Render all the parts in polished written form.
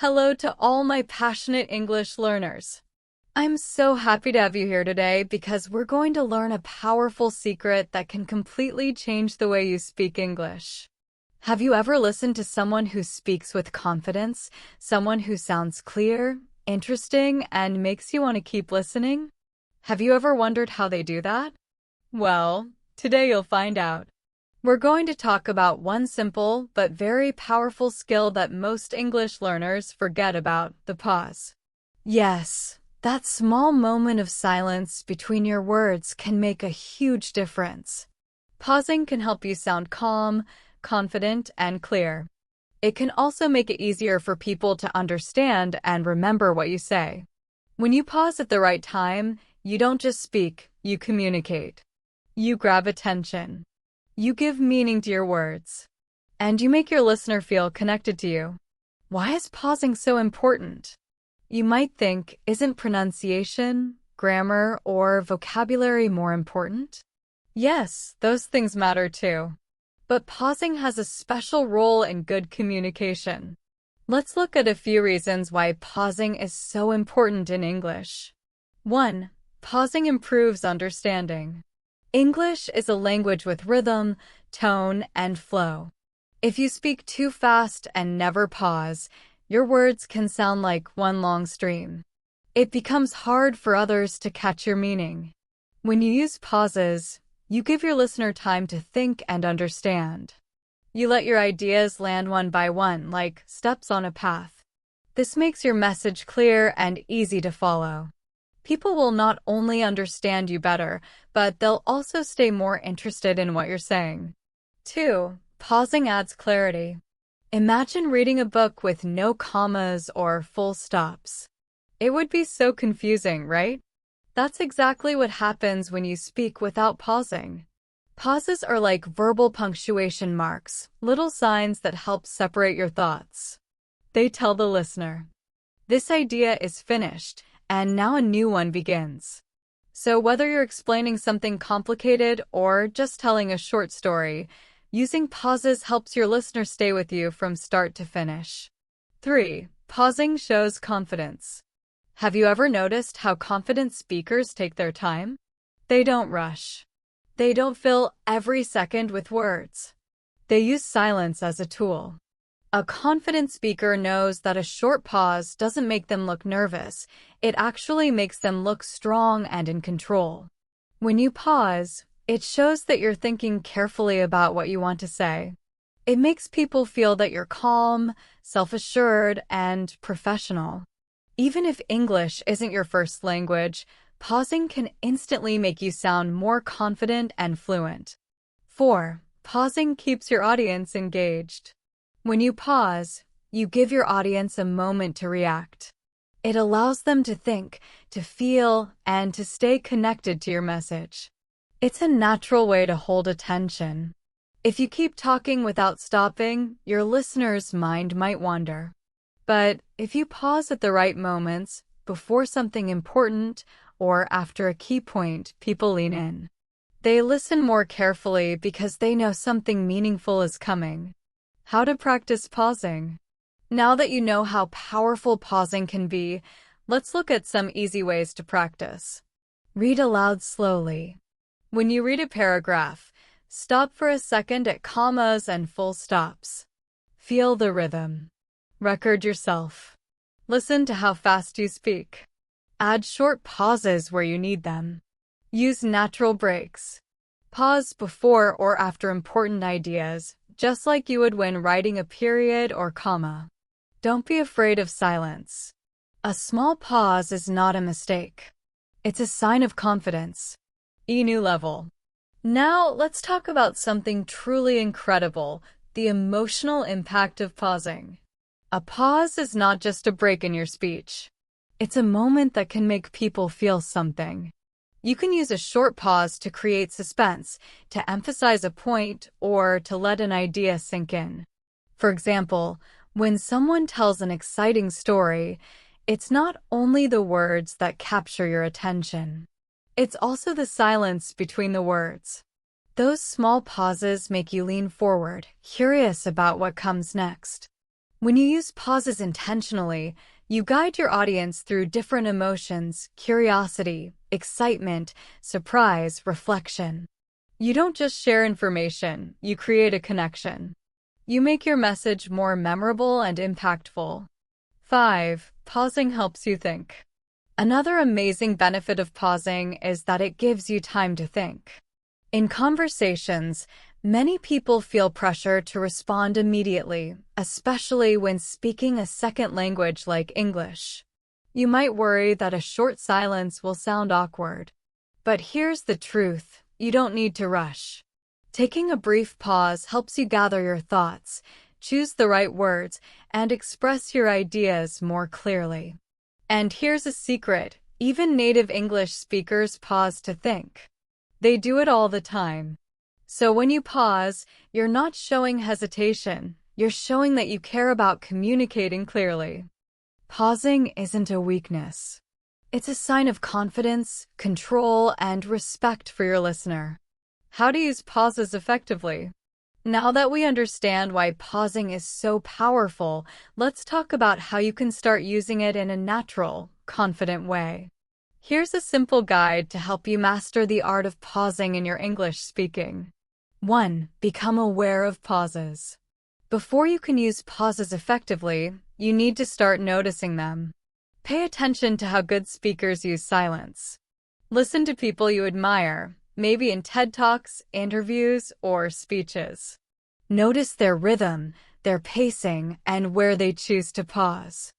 Hello to all my passionate English learners. I'm so happy to have you here today because we're going to learn a powerful secret that can completely change the way you speak English. Have you ever listened to someone who speaks with confidence, someone who sounds clear, interesting, and makes you want to keep listening? Have you ever wondered how they do that? Well, today you'll find out. We're going to talk about one simple but very powerful skill that most English learners forget about: the pause. Yes, that small moment of silence between your words can make a huge difference. Pausing can help you sound calm, confident, and clear. It can also make it easier for people to understand and remember what you say. When you pause at the right time, you don't just speak, you communicate. You grab attention. You give meaning to your words. And you make your listener feel connected to you. Why is pausing so important? You might think, isn't pronunciation, grammar, or vocabulary more important? Yes, those things matter too. But pausing has a special role in good communication. Let's look at a few reasons why pausing is so important in English. 1. Pausing improves understanding. English is a language with rhythm, tone, and flow. If you speak too fast and never pause, your words can sound like one long stream. It becomes hard for others to catch your meaning. When you use pauses, you give your listener time to think and understand. You let your ideas land one by one, like steps on a path. This makes your message clear and easy to follow. People will not only understand you better, but they'll also stay more interested in what you're saying. 2. Pausing adds clarity. Imagine reading a book with no commas or full stops. It would be so confusing, right? That's exactly what happens when you speak without pausing. Pauses are like verbal punctuation marks, little signs that help separate your thoughts. They tell the listener, this idea is finished, and now a new one begins. So whether you're explaining something complicated or just telling a short story, using pauses helps your listener stay with you from start to finish. 3. Pausing shows confidence. Have you ever noticed how confident speakers take their time? They don't rush. They don't fill every second with words. They use silence as a tool. A confident speaker knows that a short pause doesn't make them look nervous. It actually makes them look strong and in control. When you pause, it shows that you're thinking carefully about what you want to say. It makes people feel that you're calm, self-assured, and professional. Even if English isn't your first language, pausing can instantly make you sound more confident and fluent. 4. Pausing keeps your audience engaged. When you pause, you give your audience a moment to react. It allows them to think, to feel, and to stay connected to your message. It's a natural way to hold attention. If you keep talking without stopping, your listener's mind might wander. But if you pause at the right moments, before something important or after a key point, people lean in. They listen more carefully because they know something meaningful is coming. How to practice pausing. Now that you know how powerful pausing can be, let's look at some easy ways to practice. Read aloud slowly. When you read a paragraph, stop for a second at commas and full stops. Feel the rhythm. Record yourself. Listen to how fast you speak. Add short pauses where you need them. Use natural breaks. Pause before or after important ideas, just like you would when writing a period or comma. Don't be afraid of silence. A small pause is not a mistake. It's a sign of confidence. New level. Now let's talk about something truly incredible: the emotional impact of pausing. A pause is not just a break in your speech. It's a moment that can make people feel something. You can use a short pause to create suspense, to emphasize a point, or to let an idea sink in. For example, when someone tells an exciting story, it's not only the words that capture your attention. It's also the silence between the words. Those small pauses make you lean forward, curious about what comes next. When you use pauses intentionally, you guide your audience through different emotions: curiosity, excitement, surprise, reflection. You don't just share information, you create a connection. You make your message more memorable and impactful. 5. Pausing helps you think. Another amazing benefit of pausing is that it gives you time to think. In conversations, many people feel pressure to respond immediately, especially when speaking a second language like English. You might worry that a short silence will sound awkward. But here's the truth: you don't need to rush. Taking a brief pause helps you gather your thoughts, choose the right words, and express your ideas more clearly. And here's a secret: even native English speakers pause to think. They do it all the time. So when you pause, you're not showing hesitation, you're showing that you care about communicating clearly. Pausing isn't a weakness. It's a sign of confidence, control, and respect for your listener. How to use pauses effectively. Now that we understand why pausing is so powerful, let's talk about how you can start using it in a natural, confident way. Here's a simple guide to help you master the art of pausing in your English speaking. 1. Become aware of pauses. Before you can use pauses effectively, you need to start noticing them. Pay attention to how good speakers use silence. Listen to people you admire, maybe in TED Talks, interviews, or speeches. Notice their rhythm, their pacing, and where they choose to pause.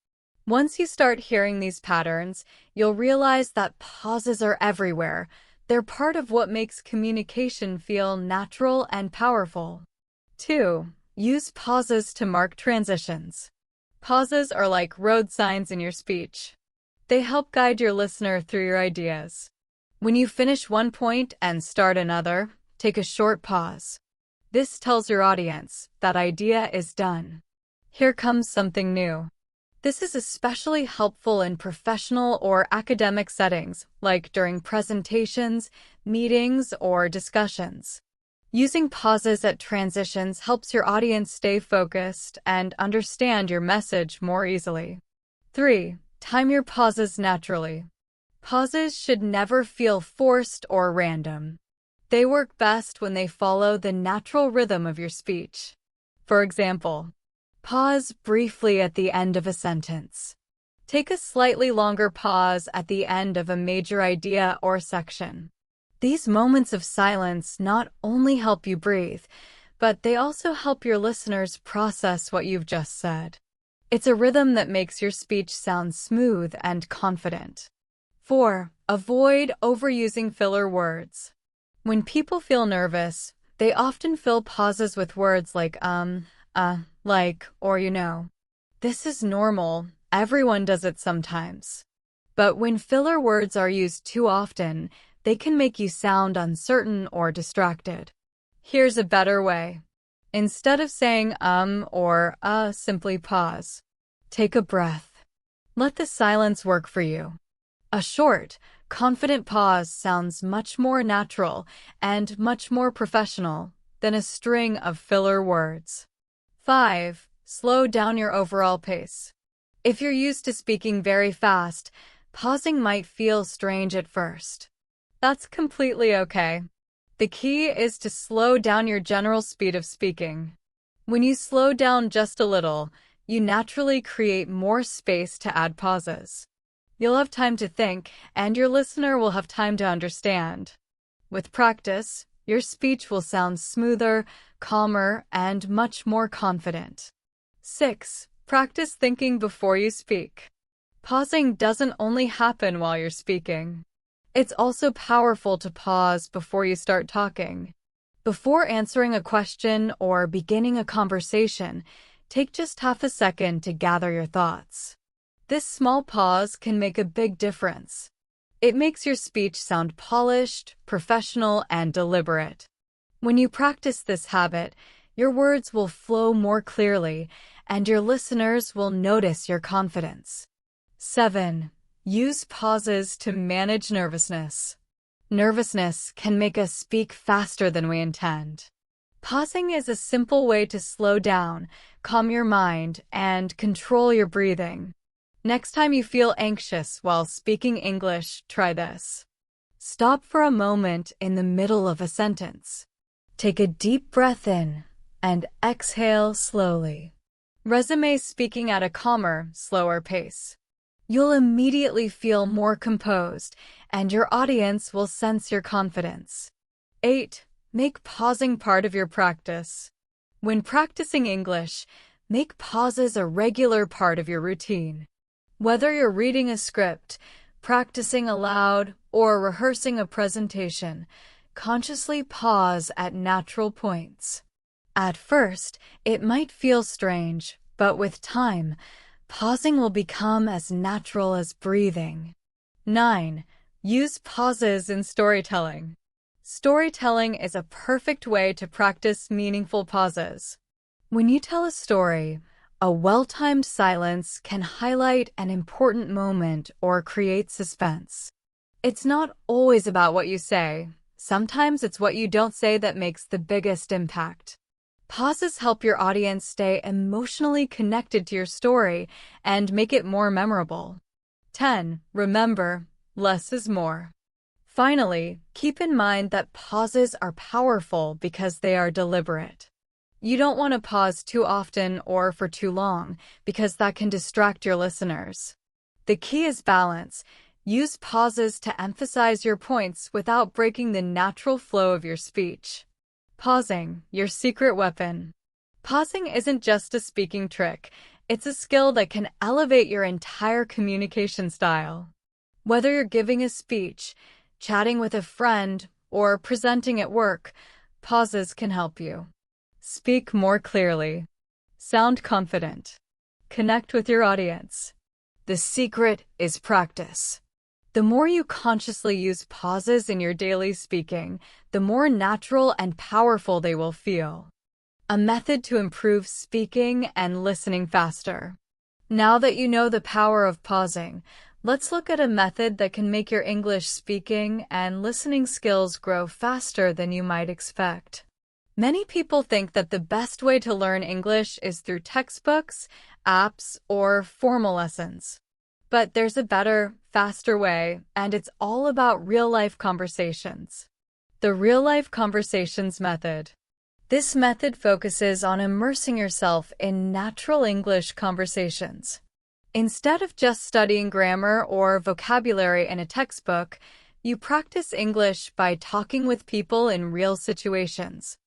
Once you start hearing these patterns, you'll realize that pauses are everywhere. They're part of what makes communication feel natural and powerful. 2. Use pauses to mark transitions. Pauses are like road signs in your speech. They help guide your listener through your ideas. When you finish one point and start another, take a short pause. This tells your audience that idea is done. Here comes something new. This is especially helpful in professional or academic settings, like during presentations, meetings, or discussions. Using pauses at transitions helps your audience stay focused and understand your message more easily. 3. Time your pauses naturally. Pauses should never feel forced or random. They work best when they follow the natural rhythm of your speech. For example, pause briefly at the end of a sentence. Take a slightly longer pause at the end of a major idea or section. These moments of silence not only help you breathe, but they also help your listeners process what you've just said. It's a rhythm that makes your speech sound smooth and confident. 4. Avoid overusing filler words. When people feel nervous, they often fill pauses with words like like, or you know. This is normal. Everyone does it sometimes. But when filler words are used too often, they can make you sound uncertain or distracted. Here's a better way. Instead of saying or simply pause. Take a breath. Let the silence work for you. A short, confident pause sounds much more natural and much more professional than a string of filler words. 5. Slow down your overall pace. If you're used to speaking very fast, pausing might feel strange at first. That's completely okay. The key is to slow down your general speed of speaking. When you slow down just a little, you naturally create more space to add pauses. You'll have time to think, and your listener will have time to understand. With practice, your speech will sound smoother, calmer, and much more confident. 6. Practice thinking before you speak. Pausing doesn't only happen while you're speaking. It's also powerful to pause before you start talking. Before answering a question or beginning a conversation, take just half a second to gather your thoughts. This small pause can make a big difference. It makes your speech sound polished, professional, and deliberate. When you practice this habit, your words will flow more clearly, and your listeners will notice your confidence. 7. Use pauses to manage nervousness. Nervousness can make us speak faster than we intend. Pausing is a simple way to slow down, calm your mind, and control your breathing. Next time you feel anxious while speaking English, try this. Stop for a moment in the middle of a sentence. Take a deep breath in and exhale slowly. Resume speaking at a calmer, slower pace. You'll immediately feel more composed, and your audience will sense your confidence. 8. Make pausing part of your practice. When practicing English, make pauses a regular part of your routine. Whether you're reading a script, practicing aloud, or rehearsing a presentation, consciously pause at natural points. At first, it might feel strange, but with time, pausing will become as natural as breathing. 9. Use pauses in storytelling. Storytelling is a perfect way to practice meaningful pauses. When you tell a story, a well-timed silence can highlight an important moment or create suspense. It's not always about what you say. Sometimes it's what you don't say that makes the biggest impact. Pauses help your audience stay emotionally connected to your story and make it more memorable. 10. Remember, less is more. Finally, keep in mind that pauses are powerful because they are deliberate. You don't want to pause too often or for too long, because that can distract your listeners. The key is balance. Use pauses to emphasize your points without breaking the natural flow of your speech. Pausing, your secret weapon. Pausing isn't just a speaking trick. It's a skill that can elevate your entire communication style. Whether you're giving a speech, chatting with a friend, or presenting at work, pauses can help you. Speak more clearly. Sound confident. Connect with your audience. The secret is practice. The more you consciously use pauses in your daily speaking, the more natural and powerful they will feel. A method to improve speaking and listening faster. Now that you know the power of pausing, let's look at a method that can make your English speaking and listening skills grow faster than you might expect. Many people think that the best way to learn English is through textbooks, apps, or formal lessons. But there's a better, faster way, and it's all about real-life conversations. The real-life conversations method. This method focuses on immersing yourself in natural English conversations. Instead of just studying grammar or vocabulary in a textbook, you practice English by talking with people in real situations.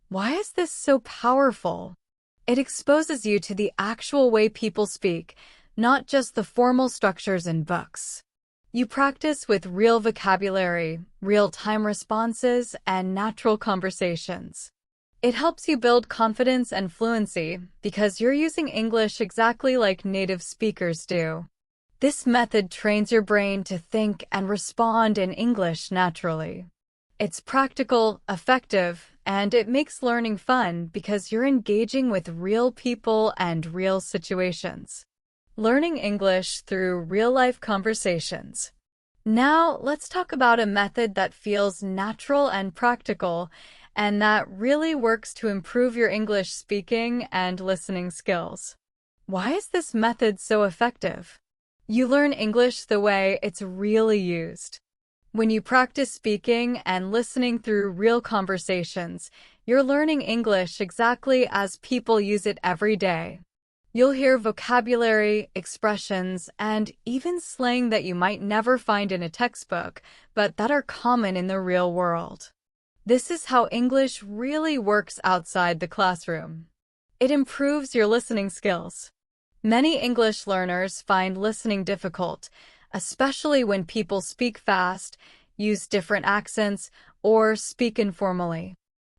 Why is this so powerful? It exposes you to the actual way people speak, not just the formal structures in books. You practice with real vocabulary, real-time responses, and natural conversations. It helps you build confidence and fluency because you're using English exactly like native speakers do. This method trains your brain to think and respond in English naturally. It's practical, effective, and it makes learning fun because you're engaging with real people and real situations. Learning English through real-life conversations. Now, let's talk about a method that feels natural and practical, and that really works to improve your English speaking and listening skills. Why is this method so effective? You learn English the way it's really used. When you practice speaking and listening through real conversations, you're learning English exactly as people use it every day. You'll hear vocabulary, expressions, and even slang that you might never find in a textbook, but that are common in the real world. This is how English really works outside the classroom. It improves your listening skills. Many English learners find listening difficult, especially when people speak fast, use different accents, or speak informally.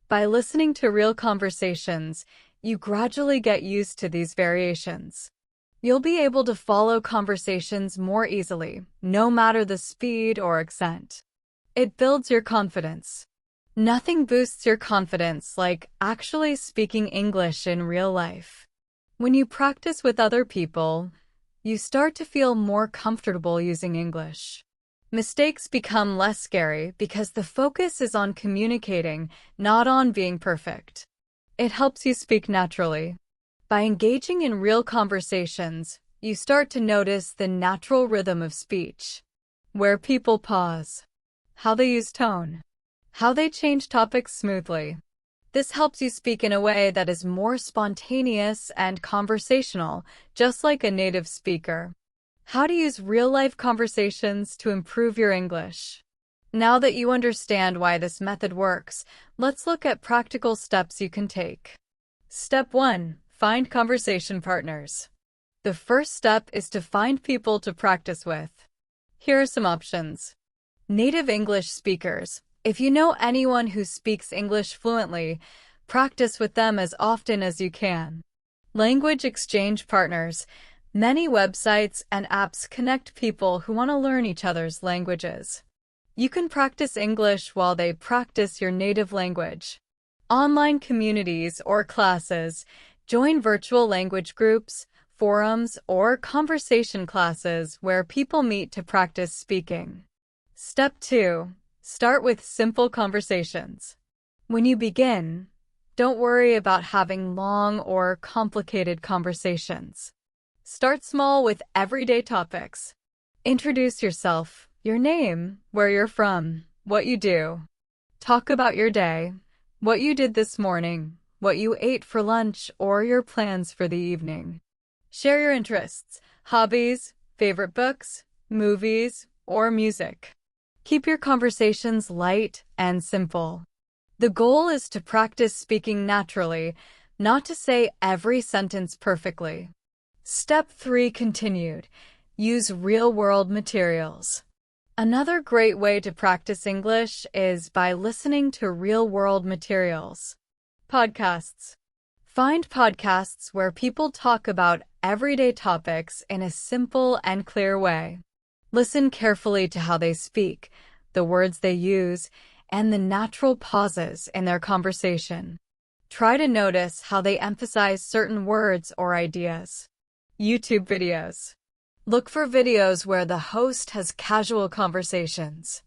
By listening to real conversations, you gradually get used to these variations. You'll be able to follow conversations more easily, no matter the speed or accent. It builds your confidence. Nothing boosts your confidence like actually speaking English in real life. When you practice with other people, you start to feel more comfortable using English. Mistakes become less scary because the focus is on communicating, not on being perfect. It helps you speak naturally. By engaging in real conversations, you start to notice the natural rhythm of speech, where people pause, how they use tone, how they change topics smoothly. This helps you speak in a way that is more spontaneous and conversational, just like a native speaker. How to use real-life conversations to improve your English. Now that you understand why this method works, let's look at practical steps you can take. Step 1. Find conversation partners. The first step is to find people to practice with. Here are some options. Native English speakers. If you know anyone who speaks English fluently, practice with them as often as you can. Language exchange partners. Many websites and apps connect people who want to learn each other's languages. You can practice English while they practice your native language. Online communities or classes. Join virtual language groups, forums, or conversation classes where people meet to practice speaking. Step 2. Start with simple conversations. When you begin, don't worry about having long or complicated conversations. Start small with everyday topics. Introduce yourself, your name, where you're from, what you do. Talk about your day, what you did this morning, what you ate for lunch, or your plans for the evening. Share your interests, hobbies, favorite books, movies, or music. Keep your conversations light and simple. The goal is to practice speaking naturally, not to say every sentence perfectly. Step 3 continued. Use real-world materials. Another great way to practice English is by listening to real-world materials. Podcasts. Find podcasts where people talk about everyday topics in a simple and clear way. Listen carefully to how they speak, the words they use, and the natural pauses in their conversation. Try to notice how they emphasize certain words or ideas. YouTube videos. Look for videos where the host has casual conversations.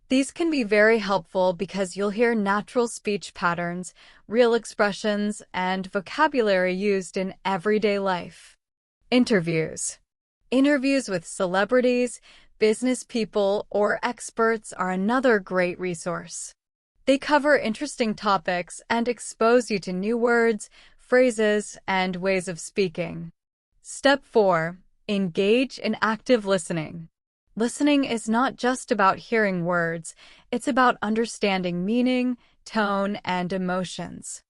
These can be very helpful because you'll hear natural speech patterns, real expressions, and vocabulary used in everyday life. Interviews. Interviews with celebrities, business people, or experts are another great resource. They cover interesting topics and expose you to new words, phrases, and ways of speaking. Step 4. Engage in active listening. Listening is not just about hearing words, it's about understanding meaning, tone, and emotions.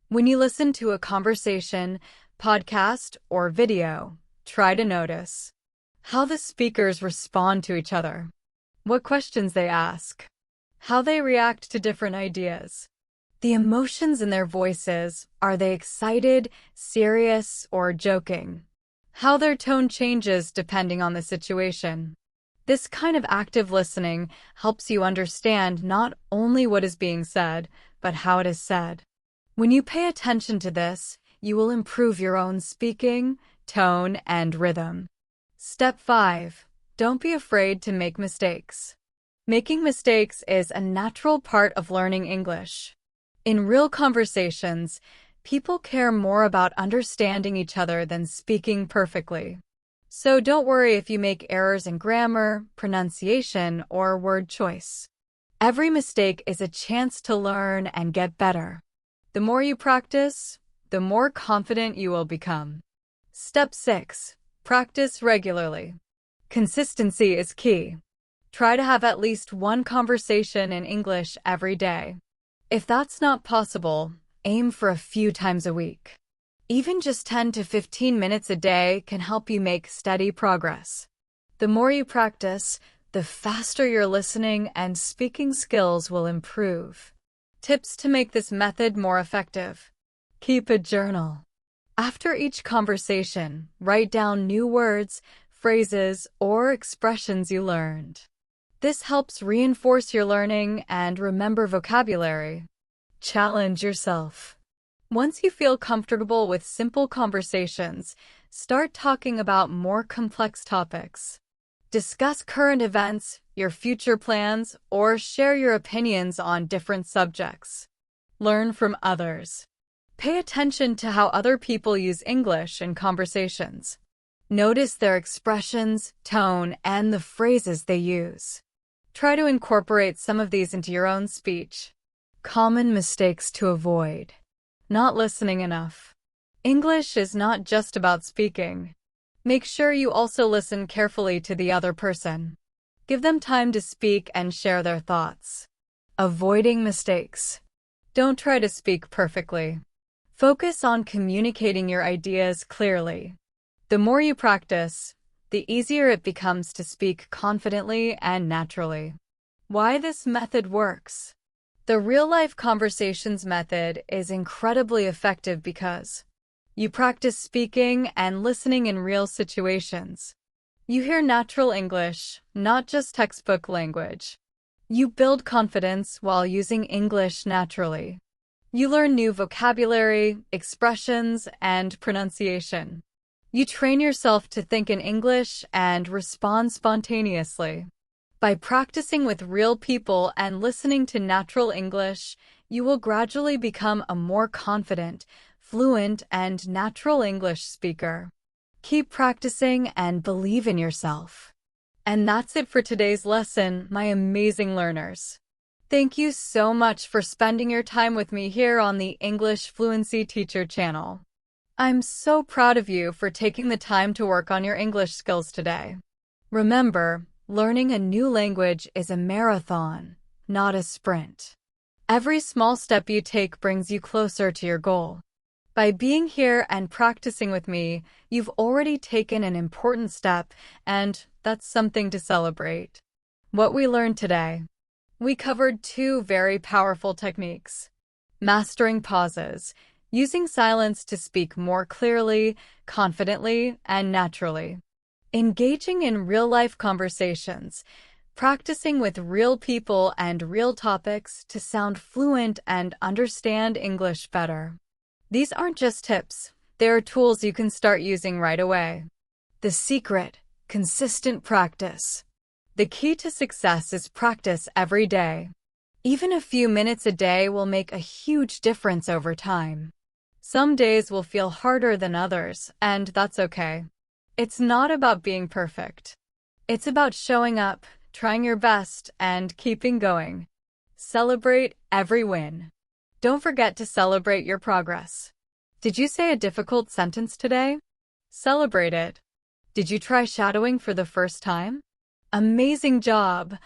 When you listen to a conversation, podcast, or video, try to notice how the speakers respond to each other, what questions they ask, how they react to different ideas, the emotions in their voices. Are they excited, serious, or joking? How their tone changes depending on the situation. This kind of active listening helps you understand not only what is being said, but how it is said. When you pay attention to this, you will improve your own speaking, tone, and rhythm. Step 5. Don't be afraid to make mistakes. Making mistakes is a natural part of learning English. In real conversations, people care more about understanding each other than speaking perfectly. So don't worry if you make errors in grammar, pronunciation, or word choice. Every mistake is a chance to learn and get better. The more you practice, the more confident you will become. Step 6. Practice regularly. Consistency is key. Try to have at least one conversation in English every day. If that's not possible, aim for a few times a week. Even just 10 to 15 minutes a day can help you make steady progress. The more you practice, the faster your listening and speaking skills will improve. Tips to make this method more effective. Keep a journal. After each conversation, write down new words, phrases, or expressions you learned. This helps reinforce your learning and remember vocabulary. Challenge yourself. Once you feel comfortable with simple conversations, start talking about more complex topics. Discuss current events, your future plans, or share your opinions on different subjects. Learn from others. Pay attention to how other people use English in conversations. Notice their expressions, tone, and the phrases they use. Try to incorporate some of these into your own speech. Common mistakes to avoid. Not listening enough. English is not just about speaking. Make sure you also listen carefully to the other person. Give them time to speak and share their thoughts. Avoiding mistakes. Don't try to speak perfectly. Focus on communicating your ideas clearly. The more you practice, the easier it becomes to speak confidently and naturally. Why this method works? The real-life conversations method is incredibly effective because you practice speaking and listening in real situations. You hear natural English, not just textbook language. You build confidence while using English naturally. You learn new vocabulary, expressions, and pronunciation. You train yourself to think in English and respond spontaneously. By practicing with real people and listening to natural English, you will gradually become a more confident, fluent, and natural English speaker. Keep practicing and believe in yourself. And that's it for today's lesson, my amazing learners. Thank you so much for spending your time with me here on the English Fluency Teacher channel. I'm so proud of you for taking the time to work on your English skills today. Remember, learning a new language is a marathon, not a sprint. Every small step you take brings you closer to your goal. By being here and practicing with me, you've already taken an important step, and that's something to celebrate. What we learned today. We covered two very powerful techniques. Mastering pauses, using silence to speak more clearly, confidently, and naturally. Engaging in real-life conversations, practicing with real people and real topics to sound fluent and understand English better. These aren't just tips, they're tools you can start using right away. The secret, consistent practice. The key to success is practice every day. Even a few minutes a day will make a huge difference over time. Some days will feel harder than others, and that's okay. It's not about being perfect. It's about showing up, trying your best, and keeping going. Celebrate every win. Don't forget to celebrate your progress. Did you say a difficult sentence today? Celebrate it. Did you try shadowing for the first time? Amazing job!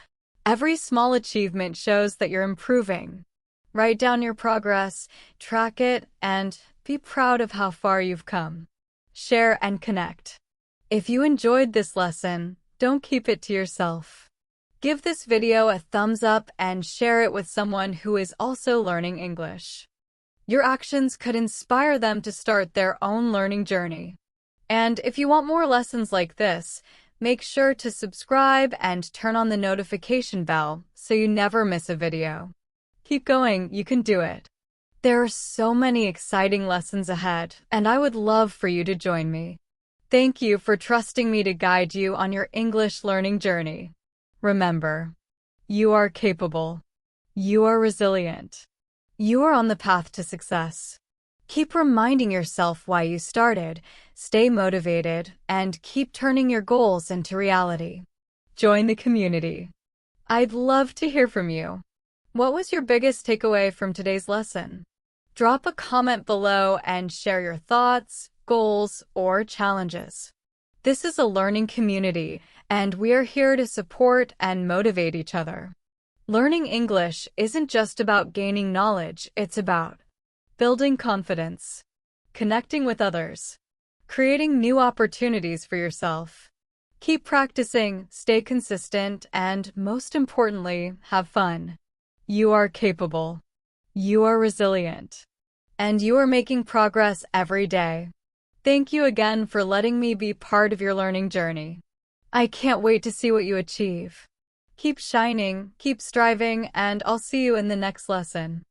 Every small achievement shows that you're improving. Write down your progress, track it, and be proud of how far you've come. Share and connect. If you enjoyed this lesson, don't keep it to yourself. Give this video a thumbs up and share it with someone who is also learning English. Your actions could inspire them to start their own learning journey. And if you want more lessons like this, make sure to subscribe and turn on the notification bell so you never miss a video. Keep going, you can do it. There are so many exciting lessons ahead, and I would love for you to join me. Thank you for trusting me to guide you on your English learning journey. Remember, you are capable. You are resilient. You are on the path to success. Keep reminding yourself why you started, stay motivated, and keep turning your goals into reality. Join the community. I'd love to hear from you. What was your biggest takeaway from today's lesson? Drop a comment below and share your thoughts, goals, or challenges. This is a learning community, and we are here to support and motivate each other. Learning English isn't just about gaining knowledge, it's about building confidence, connecting with others, creating new opportunities for yourself. Keep practicing, stay consistent, and most importantly, have fun. You are capable. You are resilient. And you are making progress every day. Thank you again for letting me be part of your learning journey. I can't wait to see what you achieve. Keep shining, keep striving, and I'll see you in the next lesson.